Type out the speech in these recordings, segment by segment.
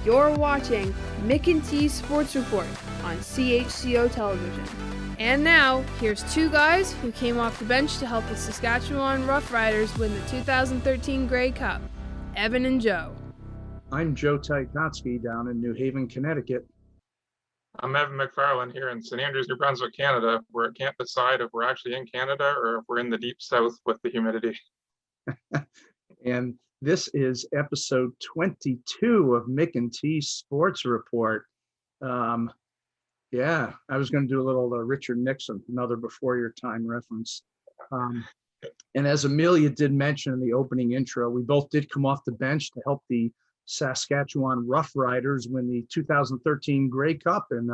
You're watching Mick and T's Sports Report on CHCO Television. And now, here's two guys who came off the bench to help the Saskatchewan Roughriders win the 2013 Grey Cup, Evan and Joe. I'm Joe Ticotsky down in New Haven, Connecticut. I'm Evan McFarlane here in St. Andrews, New Brunswick, Canada, where it can't decide if we're actually in Canada or if we're in the deep south with the humidity. And this is episode 22 of Mick and T's Sports Report. Yeah, I was going to do a little Richard Nixon, another before your time reference. And as Amelia did mention in the opening intro, we both did come off the bench to help the Saskatchewan Roughriders win the 2013 Grey Cup. And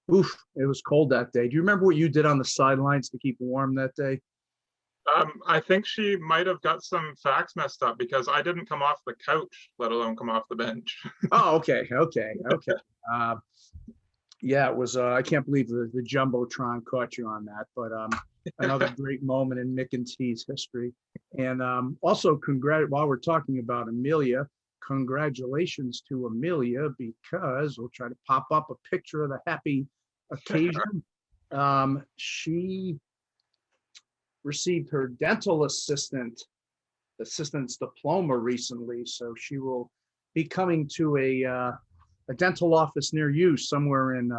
it was cold that day. Do you remember what you did on the sidelines to keep warm that day? I think she might have got some facts messed up because I didn't come off the couch, let alone come off the bench. Oh, okay. Yeah, it was, I can't believe the Jumbotron caught you on that, but another great moment in Mick and T's history. And also, while we're talking about Amelia, congratulations to Amelia, because we'll try to pop up a picture of the happy occasion. She received her dental assistant's diploma recently, so she will be coming to a dental office near you somewhere in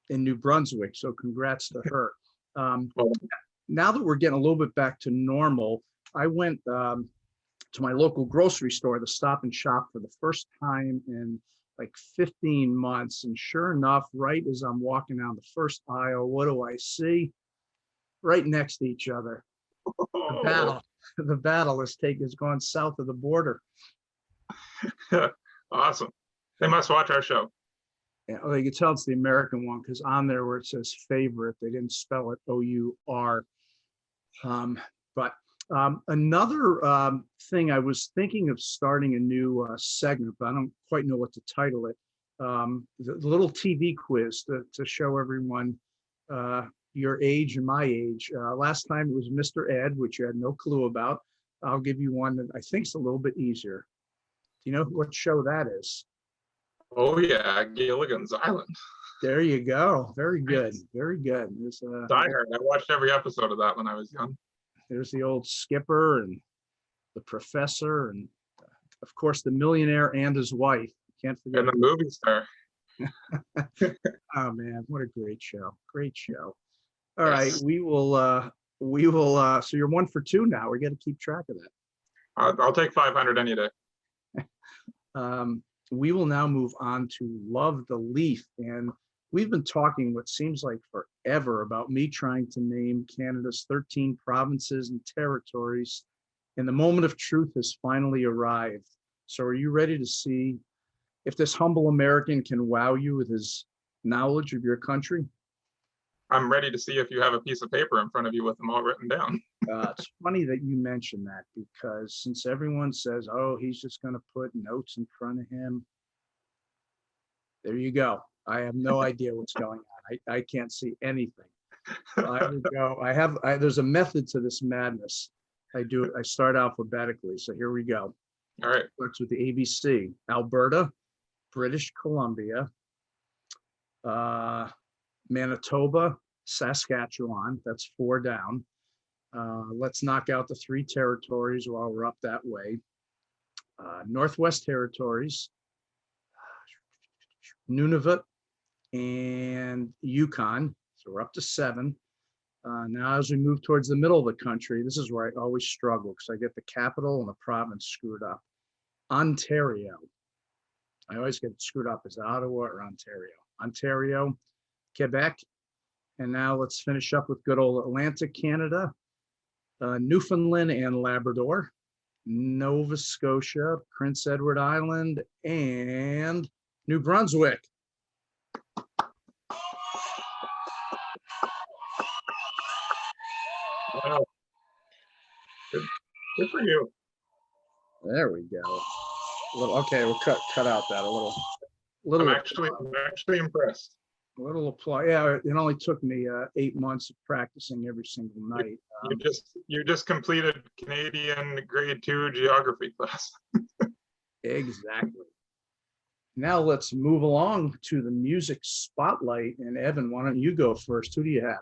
New Brunswick. So congrats to her. Now that we're getting a little bit back to normal, I went to my local grocery store, the Stop and Shop, for the first time in like 15 months. And sure enough, right as I'm walking down the first aisle, what do I see? Right next to each other. The battle has gone south of the border. Awesome. They must watch our show. Yeah, well, you can tell it's the American one because on there where it says favorite, they didn't spell it O-U-R. Another thing, I was thinking of starting a new segment, but I don't quite know what to title it. The little TV quiz to show everyone your age and my age. Last time it was Mr. Ed, which you had no clue about. I'll give you one that I think is a little bit easier. Do you know what show that is? Oh yeah, Gilligan's Island. There you go. Very good. Very good. Die Hard. I watched every episode of that when I was young. There's the old skipper and the professor, and of course the millionaire and his wife. Can't forget. And the movie star. Oh man, what a great show! Great show. All right, we will. So you're 1 for 2 now. We got to keep track of that. I'll take 500 any day. We will now move on to Love the Leaf, and we've been talking what seems like forever about me trying to name Canada's 13 provinces and territories, and the moment of truth has finally arrived. So are you ready to see if this humble American can wow you with his knowledge of your country? I'm ready to see if you have a piece of paper in front of you with them all written down. It's funny that you mention that, because since everyone says, oh, he's just going to put notes in front of him, there you go. I have no idea what's going on. I can't see anything. I would go. There's a method to this madness. I start alphabetically. So here we go. All right. Starts with the ABC: Alberta, British Columbia, Manitoba, Saskatchewan. That's 4 down. Let's knock out the 3 territories while we're up that way. Northwest Territories, Nunavut, and Yukon. So we're up to 7. Now, as we move towards the middle of the country, this is where I always struggle because I get the capital and the province screwed up. Ontario. I always get it screwed up. Is it Ottawa or Ontario? Ontario, Quebec. And now let's finish up with good old Atlantic Canada, Newfoundland and Labrador, Nova Scotia, Prince Edward Island, and New Brunswick. Wow. Good for you. There we go. Okay, we'll cut out that a little. I'm actually impressed. A little applause. Yeah, it only took me 8 months of practicing every single night. You just completed Canadian grade 2 geography class. Exactly. Now let's move along to the music spotlight. And Evan, why don't you go first? Who do you have?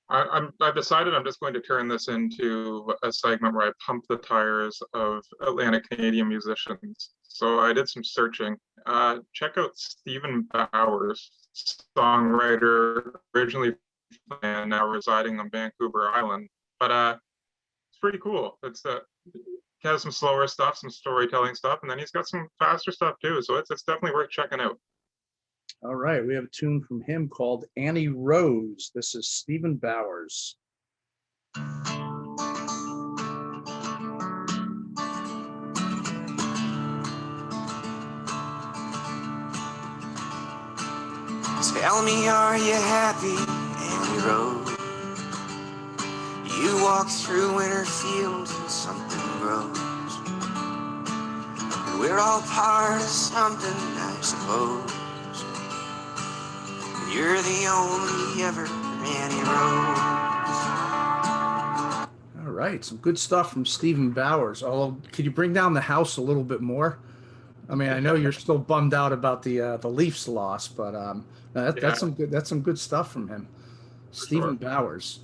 I've decided I'm just going to turn this into a segment where I pump the tires of Atlantic Canadian musicians. So I did some searching. Check out Stephen Bowers, songwriter, originally and now residing on Vancouver Island. But it's pretty cool. He has some slower stuff, some storytelling stuff, and then he's got some faster stuff too. So it's definitely worth checking out. All right, we have a tune from him called Annie Rose. This is Stephen Bowers. Tell me, are you happy, Annie Rose? You walk through winter fields and something grows. And we're all part of something, I suppose. And you're the only ever Annie Rose. All right, some good stuff from Stephen Bowers. Although, could you bring down the house a little bit more? I mean, I know you're still bummed out about the Leafs loss, but that's some good stuff from him. Stephen Bowers.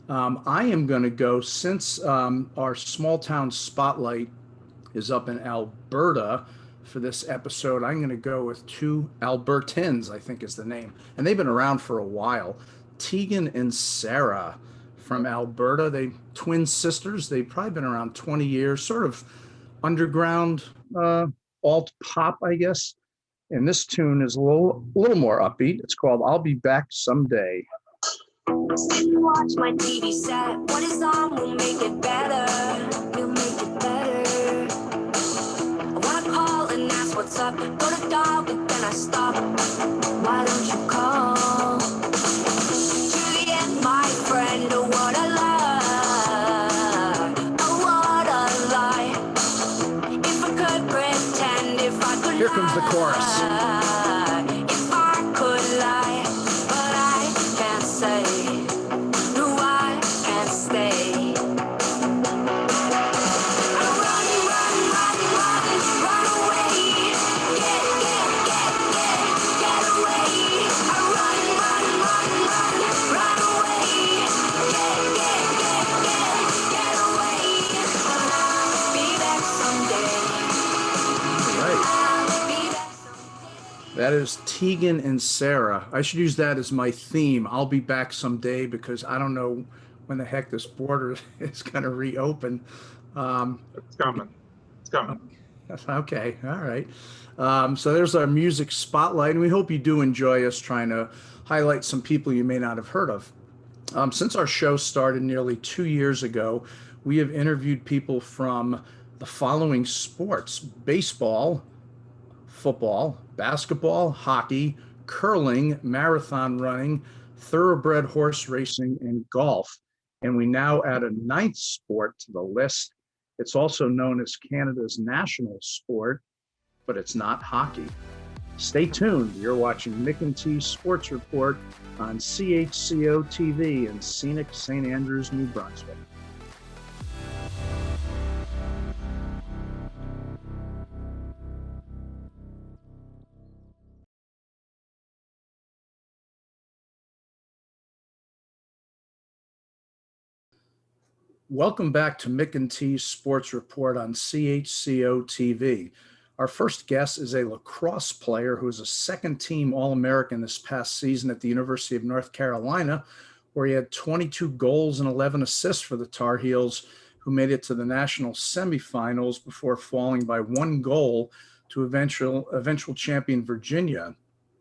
I am going to go, since our small town spotlight is up in Alberta for this episode, I'm going to go with two Albertans, I think is the name. And they've been around for a while. Tegan and Sarah from Alberta. They twin sisters. They've probably been around 20 years, sort of underground alt pop, I guess. And this tune is a little more upbeat. It's called I'll Be Back Someday. Sit and watch my TV set. What is on will make it better. We'll make it better. I wanna call and ask what's up. Go to dial, but then I stop. Why don't you call? Juliet, my friend, oh what a lie. Oh what a lie. If I could pretend, if I could Here comes the chorus. If I could lie, but I can't say. No, I can't stay. Run away. Get away. Run away. Get away. I'll be back someday. Right. I'll be back someday. That is Tegan and Sarah. I should use that as my theme. I'll be back someday, because I don't know when the heck this border is going to reopen. It's coming. It's coming. Okay, all right. So there's our music spotlight, and we hope you do enjoy us trying to highlight some people you may not have heard of. Since our show started nearly 2 years ago, we have interviewed people from the following sports: baseball, football, basketball, hockey, curling, marathon running, thoroughbred horse racing, and golf. And we now add a ninth sport to the list. It's also known as Canada's national sport, but it's not hockey. Stay tuned. You're watching Mick and T's Sports Report on CHCO-TV in scenic St. Andrews, New Brunswick. Welcome back to Mick and T's Sports Report on CHCO-TV. Our first guest is a lacrosse player who is a second-team All-American this past season at the University of North Carolina, where he had 22 goals and 11 assists for the Tar Heels, who made it to the national semifinals before falling by 1 goal to eventual champion Virginia.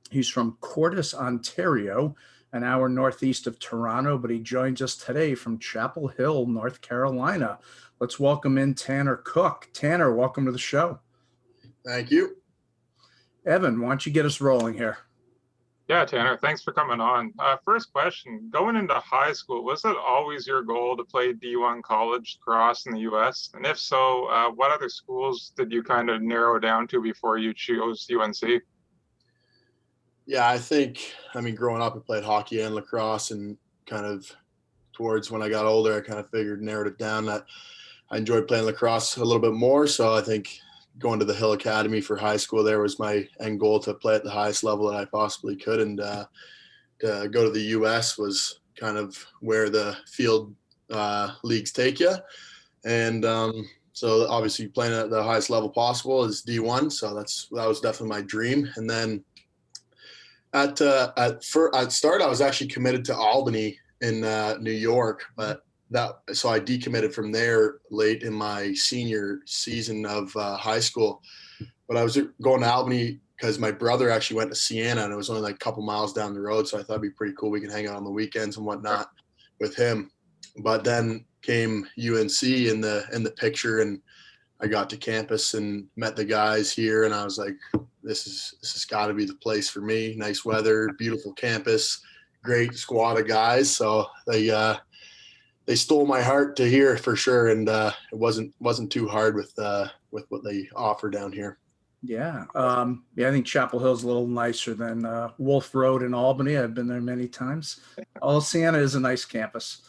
He's from Cordis, Ontario, an hour northeast of Toronto, but he joins us today from Chapel Hill, North Carolina. Let's welcome in Tanner Cook. Tanner, welcome to the show. Thank you. Evan, why don't you get us rolling here? Yeah, Tanner, thanks for coming on. First question, going into high school, was it always your goal to play D1 college lacrosse in the U.S.? And if so, what other schools did you kind of narrow down to before you chose UNC? Yeah, I mean, growing up, I played hockey and lacrosse, and kind of towards when I got older, I kind of narrowed it down that I enjoyed playing lacrosse a little bit more. So I think going to the Hill Academy for high school. There was my end goal to play at the highest level that I possibly could. And to go to the US was kind of where the field leagues take you. And so obviously playing at the highest level possible is D1. So that was definitely my dream. And then at start, I was actually committed to Albany in New York, but so I decommitted from there late in my senior season of high school. But I was going to Albany because my brother actually went to Siena, and it was only like a couple miles down the road. So I thought it'd be pretty cool. We could hang out on the weekends and whatnot with him. But then came UNC in the picture, and I got to campus and met the guys here, and I was like, this has got to be the place for me. Nice weather, beautiful campus, great squad of guys. So they stole my heart to here for sure, and it wasn't too hard with what they offer down here. Yeah. I think Chapel Hill's a little nicer than Wolf Road in Albany. I've been there many times. Siena is a nice campus,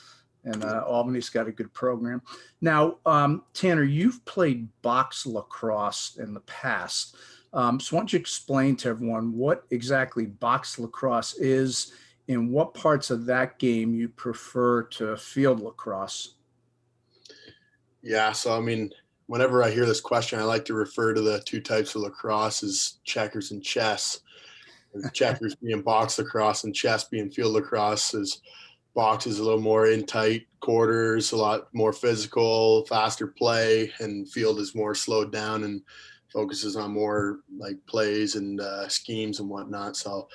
and Albany's got a good program. Now, Tanner, you've played box lacrosse in the past. So why don't you explain to everyone what exactly box lacrosse is and what parts of that game you prefer to field lacrosse? Yeah, so I mean, whenever I hear this question, I like to refer to the two types of lacrosse as checkers and chess. Checkers being box lacrosse and chess being field lacrosse. Is box is a little more in tight quarters, a lot more physical, faster play, and field is more slowed down and focuses on more like plays and schemes and whatnot. So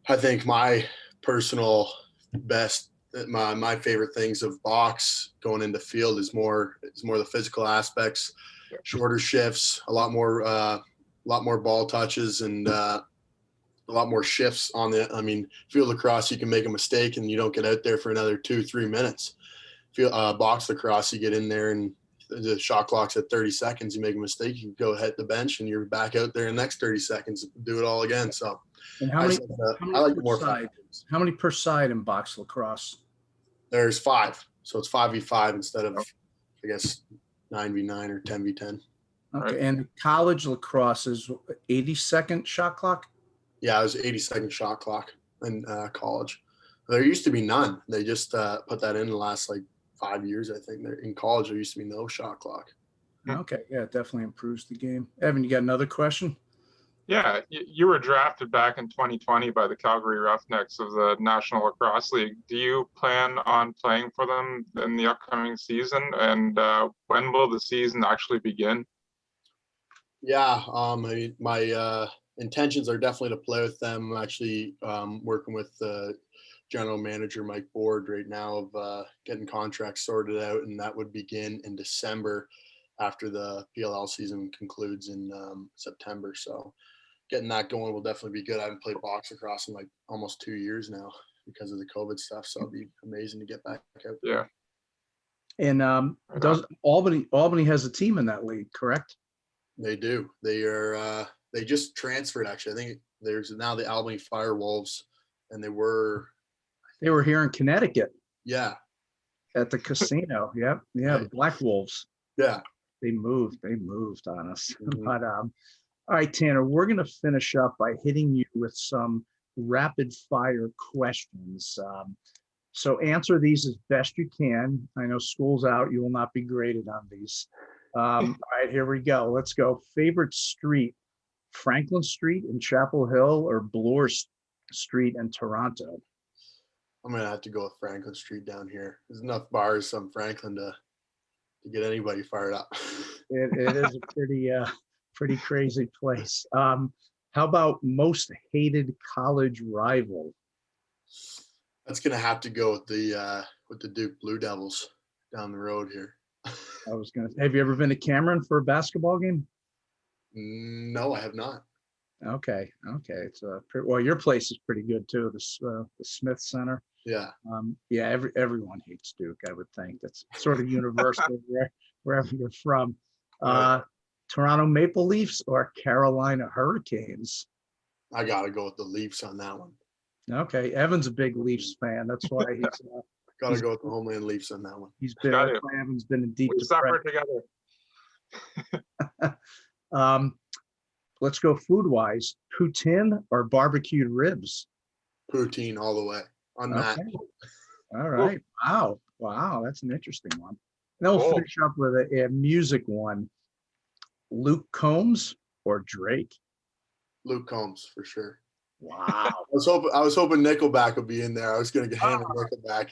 I think my personal best, my favorite things of box going into field is more the physical aspects, shorter shifts, a lot more ball touches, and a lot more shifts on the. I mean, field lacrosse, you can make a mistake and you don't get out there for another 2-3 minutes. Box lacrosse, you get in there and the shot clock's at 30 seconds. You make a mistake, you go hit the bench, and you're back out there in the next 30 seconds, do it all again. So, and I like the more side? How many per side in box lacrosse? There's 5, so it's 5v5 instead of, I guess, 9v9 or 10v10. Okay, and college lacrosse is 80-second shot clock? Yeah, it was 80-second shot clock in college. There used to be none. They just put that in the last 5 years, I think. In college, there used to be no shot clock. Okay, yeah, it definitely improves the game. Evan, you got another question? Yeah, you were drafted back in 2020 by the Calgary Roughnecks of the National Lacrosse League. Do you plan on playing for them in the upcoming season? And when will the season actually begin? Yeah, my intentions are definitely to play with them. I'm actually working with general manager Mike Board right now of getting contracts sorted out, and that would begin in December after the PLL season concludes in September. So getting that going will definitely be good. I haven't played box lacrosse in almost 2 years now because of the COVID stuff, so it'll be amazing to get back out there. Yeah. And does Albany has a team in that league, correct? They do. They just transferred, actually. I think there's now the Albany Firewolves, and they were here in Connecticut. Yeah. At the casino. Yep. Yeah. Right. The Black Wolves. Yeah. They moved on us. Mm-hmm. But all right, Tanner, we're going to finish up by hitting you with some rapid fire questions. So answer these as best you can. I know school's out. You will not be graded on these. All right, here we go. Let's go. Favorite street, Franklin Street in Chapel Hill or Bloor Street in Toronto? I'm going to have to go with Franklin Street down here. There's enough bars on Franklin to get anybody fired up. It is a pretty crazy place. How about most hated college rival? That's going to have to go with the Duke Blue Devils down the road here. Have you ever been to Cameron for a basketball game? No, I have not. Okay. It's well, your place is pretty good too. The Smith Center. Yeah. Yeah. Everyone hates Duke, I would think. That's sort of universal wherever you're from. Right. Toronto Maple Leafs or Carolina Hurricanes? I gotta go with the Leafs on that one. Okay. Evan's a big Leafs fan. That's why he's gotta go with the Homeland Leafs on that one. Evan's been in deep depression. Suffer together. Let's go food-wise. Poutine or barbecued ribs? Poutine all the way. Unmatched. Okay. All right. Wow. Wow. That's an interesting one. Then we'll Cool. finish up with a music one. Luke Combs or Drake? Luke Combs for sure. Wow. I was hoping Nickelback would be in there. I was going to handle Nickelback.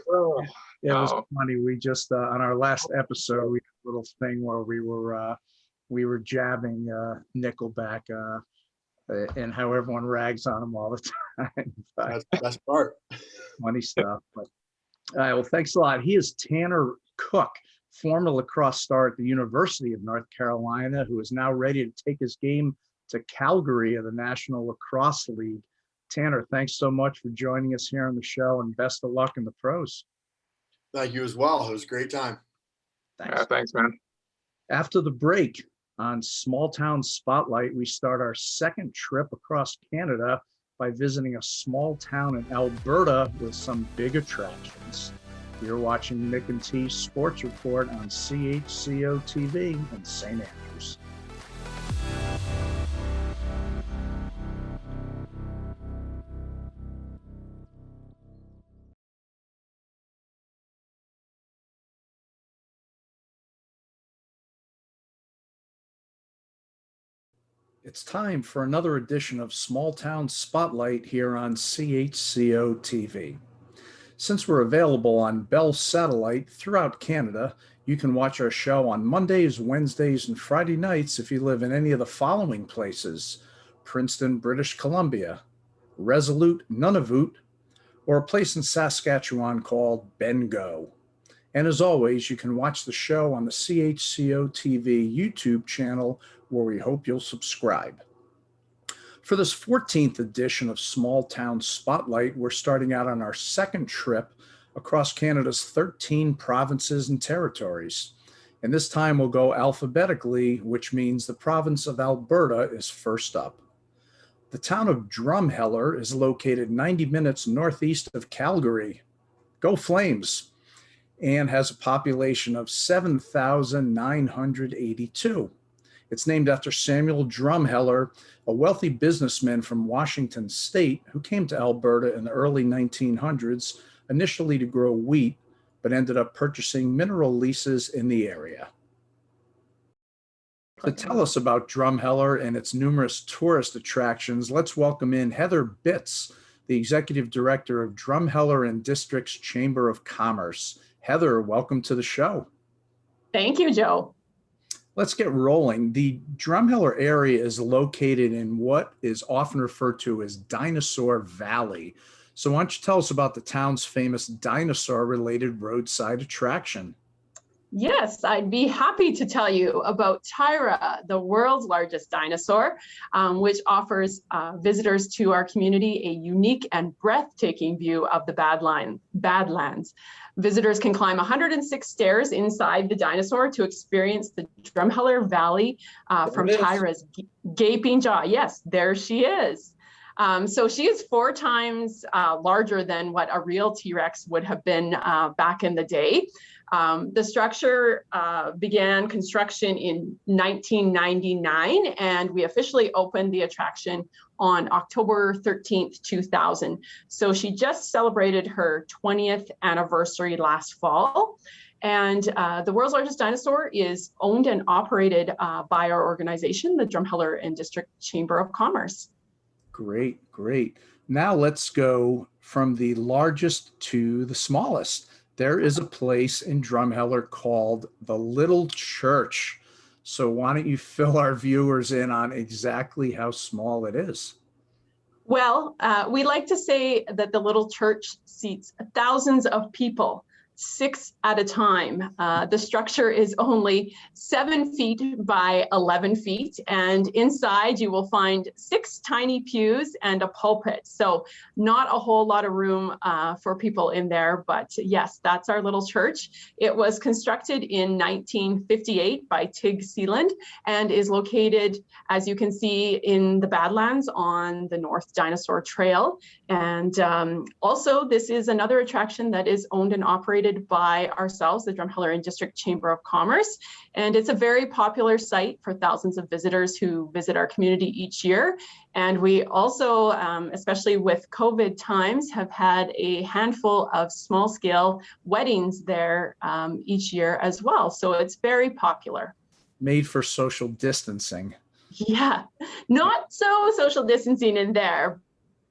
Oh, It was wow. funny. We just on our last episode, we had a little thing where we were jabbing Nickelback and how everyone rags on him all the time. That's the best part. Funny stuff. But all right, well, thanks a lot. He is Tanner Cook, former lacrosse star at the University of North Carolina, who is now ready to take his game to Calgary of the National Lacrosse League. Tanner, thanks so much for joining us here on the show, and best of luck in the pros. Thank you as well. It was a great time. Thanks. Yeah, thanks, man. After the break on Small Town Spotlight, we start our second trip across Canada by visiting a small town in Alberta with some big attractions. You're watching Mick and T Sports Report on CHCO-TV in St. Andrews. It's time for another edition of Small Town Spotlight here on CHCO-TV. Since we're available on Bell Satellite throughout Canada, you can watch our show on Mondays, Wednesdays, and Friday nights if you live in any of the following places: Princeton, British Columbia, Resolute, Nunavut, or a place in Saskatchewan called Bengo. And as always, you can watch the show on the CHCO-TV YouTube channel, where we hope you'll subscribe. For this 14th edition of Small Town Spotlight, we're starting out on our second trip across Canada's 13 provinces and territories. And this time we'll go alphabetically, which means the province of Alberta is first up. The town of Drumheller is located 90 minutes northeast of Calgary. Go Flames! And has a population of 7,982. It's named after Samuel Drumheller, a wealthy businessman from Washington State who came to Alberta in the early 1900s, initially to grow wheat, but ended up purchasing mineral leases in the area. To tell us about Drumheller and its numerous tourist attractions, let's welcome in Heather Bitz, the Executive Director of Drumheller and District's Chamber of Commerce. Heather, welcome to the show. Thank you, Joe. Let's get rolling. The Drumheller area is located in what is often referred to as Dinosaur Valley. So why don't you tell us about the town's famous dinosaur-related roadside attraction? Yes, I'd be happy to tell you about Tyra, the world's largest dinosaur, which offers visitors to our community a unique and breathtaking view of the Badlands. Visitors can climb 106 stairs inside the dinosaur to experience the Drumheller Valley from Tyra's gaping jaw. Yes, there she is. So she is 4 times larger than what a real T-Rex would have been back in the day. The structure began construction in 1999, and we officially opened the attraction on October 13th, 2000. So she just celebrated her 20th anniversary last fall. And the world's largest dinosaur is owned and operated by our organization, the Drumheller and District Chamber of Commerce. Great, great. Now let's go from the largest to the smallest. There is a place in Drumheller called the Little Church. So why don't you fill our viewers in on exactly how small it is? Well, we like to say that the Little Church seats thousands of people, 6 at a time. The structure is only 7 feet by 11 feet, and inside you will find 6 tiny pews and a pulpit. So not a whole lot of room for people in there, but yes, that's our little church. It was constructed in 1958 by Tig Sealand and is located, as you can see, in the Badlands on the North Dinosaur Trail. And also, this is another attraction that is owned and operated operated by ourselves, the Drumheller and District Chamber of Commerce. And it's a very popular site for thousands of visitors who visit our community each year. And we also, especially with COVID times, have had a handful of small scale weddings there each year as well. So it's very popular. Made for social distancing. Yeah, not so social distancing in there,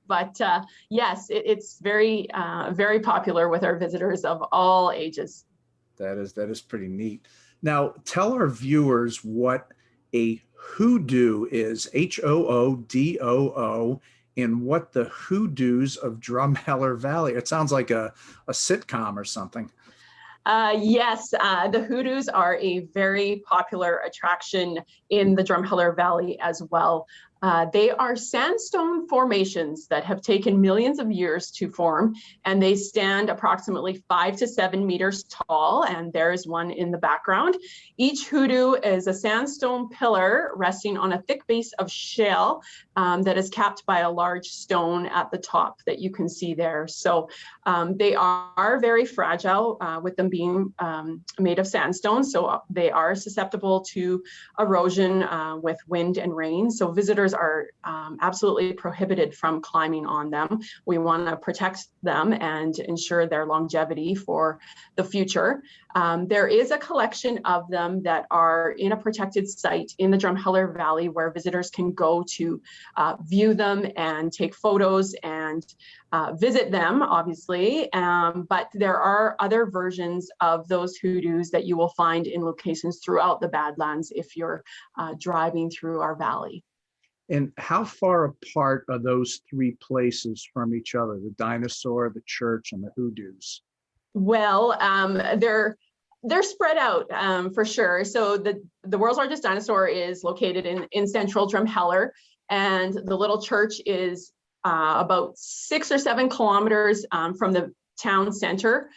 but yes, it's very, very popular with our visitors of all ages. That is pretty neat. Now, tell our viewers what a hoodoo is, Hoodoo, and what the hoodoos of Drumheller Valley. It sounds like a sitcom or something. Yes, the hoodoos are a very popular attraction in the Drumheller Valley as well. They are sandstone formations that have taken millions of years to form, and they stand approximately 5 to 7 meters tall, and there is one in the background. Each hoodoo is a sandstone pillar resting on a thick base of shale that is capped by a large stone at the top that you can see there. So they are very fragile with them being made of sandstone, so they are susceptible to erosion with wind and rain. So visitors are absolutely prohibited from climbing on them. We want to protect them and ensure their longevity for the future. There is a collection of them that are in a protected site in the Drumheller Valley where visitors can go to view them and take photos and visit them, obviously. But there are other versions of those hoodoos that you will find in locations throughout the Badlands if you're driving through our valley. And how far apart are those three places from each other, the dinosaur, the church, and the hoodoos? Well, they're spread out for sure. So the world's largest dinosaur is located in central Drumheller, and the little church is about 6 or 7 kilometers from the town center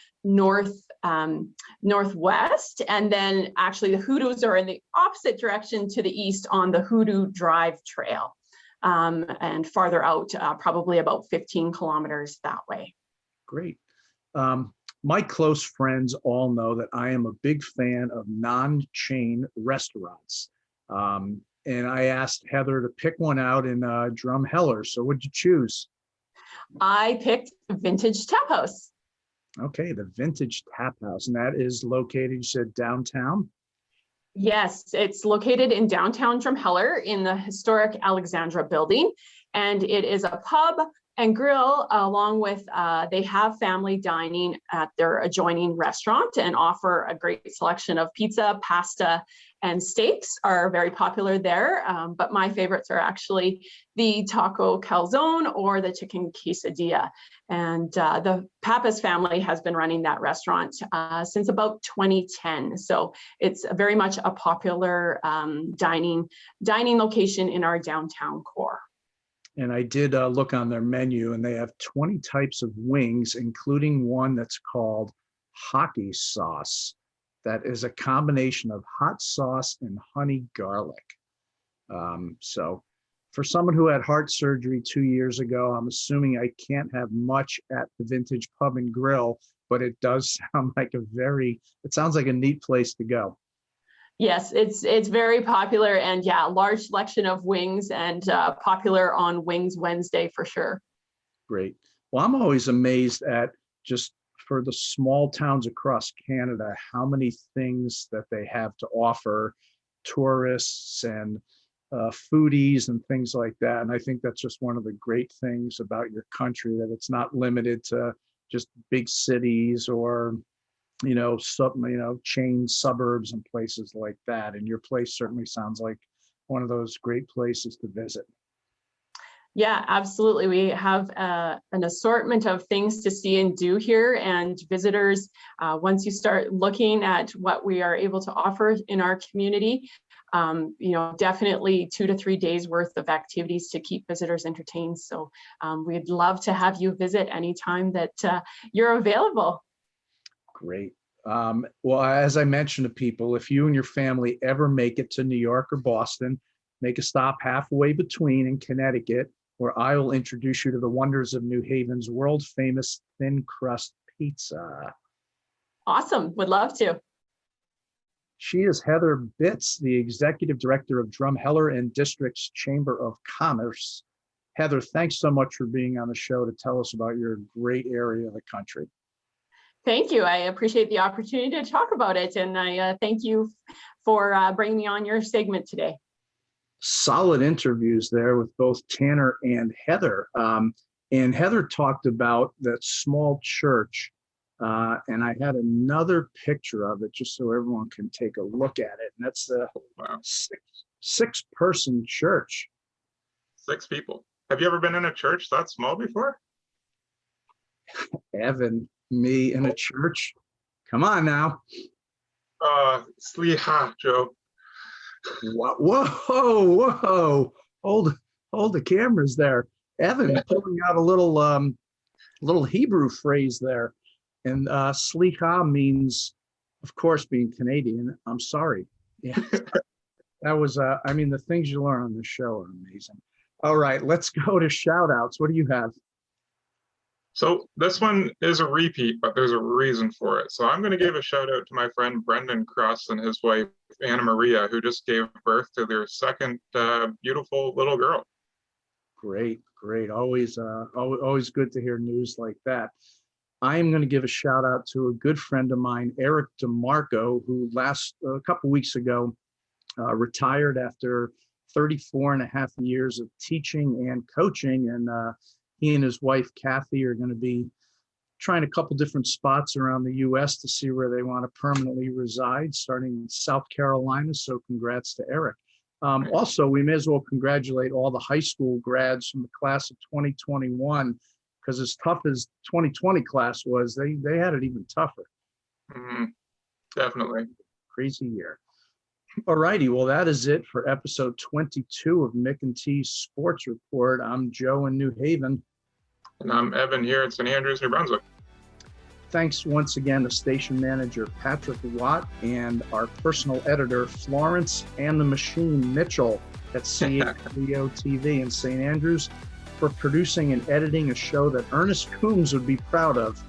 northwest, and then actually the hoodoos are in the opposite direction to the east on the Hoodoo Drive Trail, and farther out, probably about 15 kilometers that way. Great. My close friends all know that I am a big fan of non-chain restaurants. And I asked Heather to pick one out in Drumheller. So what'd you choose? I picked Vintage Tap House. Okay, the Vintage Tap House, and that is located, you said, downtown? Yes, it's located in downtown Drumheller in the historic Alexandra building, and it is a pub and grill along with, they have family dining at their adjoining restaurant and offer a great selection of pizza, pasta, and steaks are very popular there. But my favorites are actually the taco calzone or the chicken quesadilla. And the Pappas family has been running that restaurant since about 2010. So it's very much a popular dining location in our downtown core. And I did look on their menu, and they have 20 types of wings, including one that's called hockey sauce. That is a combination of hot sauce and honey garlic. So for someone who had heart surgery 2 years ago, I'm assuming I can't have much at the Vintage Pub and Grill, but it does sound like it sounds like a neat place to go. Yes, it's very popular, and yeah, large selection of wings, and popular on Wings Wednesday for sure. Great. Well, I'm always amazed at just for the small towns across Canada, how many things that they have to offer tourists and foodies and things like that. And I think that's just one of the great things about your country, that it's not limited to just big cities or chain suburbs and places like that. And your place certainly sounds like one of those great places to visit. Yeah, absolutely. We have an assortment of things to see and do here, and visitors, once you start looking at what we are able to offer in our community, definitely 2 to 3 days worth of activities to keep visitors entertained. So we'd love to have you visit anytime that you're available. Great. Well, as I mentioned to people, if you and your family ever make it to New York or Boston, make a stop halfway between in Connecticut, where I will introduce you to the wonders of New Haven's world famous thin crust pizza. Awesome. Would love to. She is Heather Bitz, the Executive Director of Drumheller and District's Chamber of Commerce. Heather, thanks so much for being on the show to tell us about your great area of the country. Thank you. I appreciate the opportunity to talk about it. And I thank you for bringing me on your segment today. Solid interviews there with both Tanner and Heather. And Heather talked about that small church. And I had another picture of it just so everyone can take a look at it. And that's the six-person church. 6 people. Have you ever been in a church that small before? Evan, me in a church? Come on now. Sliha, Joe. Whoa. Hold the cameras there. Evan pulling out a little Hebrew phrase there. And slicha means, of course, being Canadian, I'm sorry. Yeah. That was, the things you learn on this show are amazing. All right, let's go to shout outs. What do you have? So this one is a repeat, but there's a reason for it. So I'm going to give a shout out to my friend Brendan Cross and his wife, Anna Maria, who just gave birth to their second beautiful little girl. Great. Always good to hear news like that. I am going to give a shout out to a good friend of mine, Eric DeMarco, who a couple weeks ago retired after 34 and a half years of teaching and coaching. And he and his wife, Kathy, are going to be trying a couple different spots around the U.S. to see where they want to permanently reside, starting in South Carolina. So congrats to Eric. Also, we may as well congratulate all the high school grads from the class of 2021. Because as tough as 2020 class was, they had it even tougher. Definitely. Crazy year. All righty. Well, that is it for episode 22 of Mick and T's Sports Report. I'm Joe in New Haven. And I'm Evan here in St. Andrews, New Brunswick. Thanks once again to station manager Patrick Watt and our personal editor Florence and the Machine Mitchell at CHCO-TV in St. Andrews for producing and editing a show that Ernest Coombs would be proud of.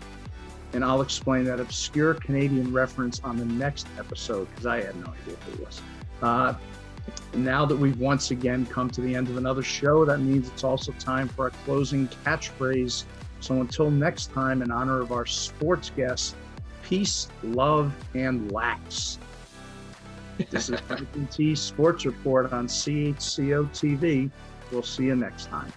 And I'll explain that obscure Canadian reference on the next episode because I had no idea who it was. Now that we've once again come to the end of another show, that means it's also time for our closing catchphrase. So until next time, in honor of our sports guests, peace, love, and lax. This is Mick and T's Sports Report on CHCO-TV. We'll see you next time.